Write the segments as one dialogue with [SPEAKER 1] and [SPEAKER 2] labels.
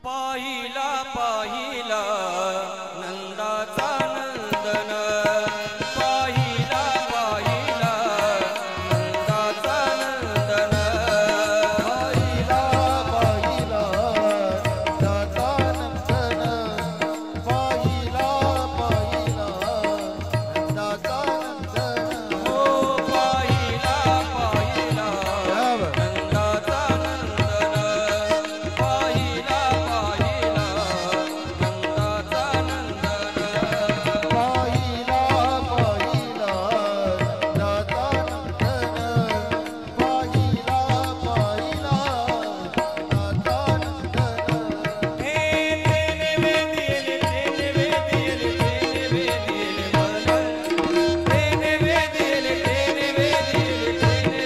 [SPEAKER 1] पाहिला पाहिला नंदाचा नंदन पाहिला पाहिला नंदाचा नंदन
[SPEAKER 2] पाहिला पाहिला नंदाचा नंदन पाहिला पाहिला नंदाचा नंदन
[SPEAKER 1] हो पाहिला पाहिला नंदाचा नंदन पाहिला पाहिला नंदाचा नंदन
[SPEAKER 2] पाहिला पाहिला नंदाचा नंदन पाहिला पाहिला नंदाचा नंदन
[SPEAKER 1] हे तेने वेदिले मन तेने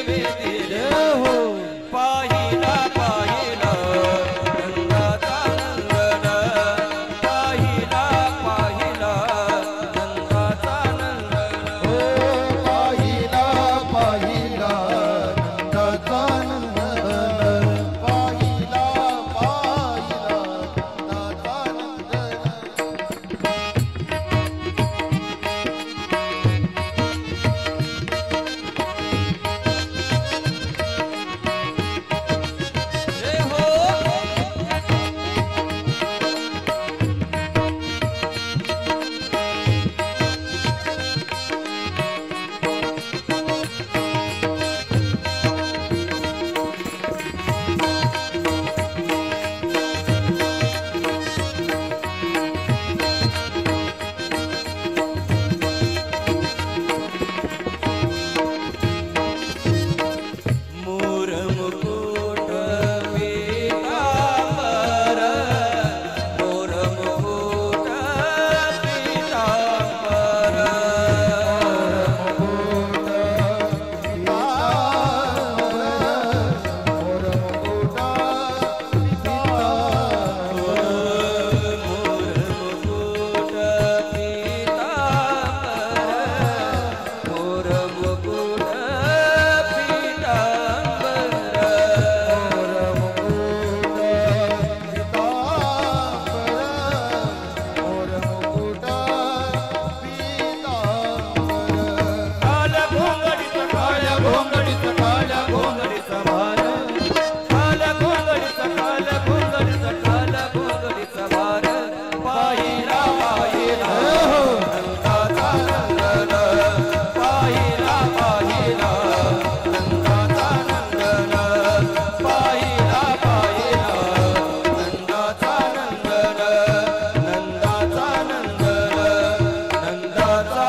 [SPEAKER 1] वेदिले
[SPEAKER 2] हो
[SPEAKER 1] पाहिला पाहिला नंदाचा नंदन पाहिला पाहिला नंदाचा नंदन
[SPEAKER 2] हो पाहिला पाहिला नंदाचा नंदन पाहिला पाहिला नंदाचा नंदन
[SPEAKER 1] हे हो मोर मुकुट पीतांबर मोर मुकुट पीतांबर मोर मुकुट पीतांबर मोर मुकुट काल घोंगडीचा काळ्या घोंगडीचा काळ्या घोंगडीचा भार काल घोंगडीचा काळ्या घोंगडीचा काळ्या घोंगडीचा भार पाहिला पाहिला नंदाचा नंदन पाहिला पाहिला नंदाचा नंदन पाहिला पाहिला नंदाचा नंदन नंदाचा नंदन नंदाचा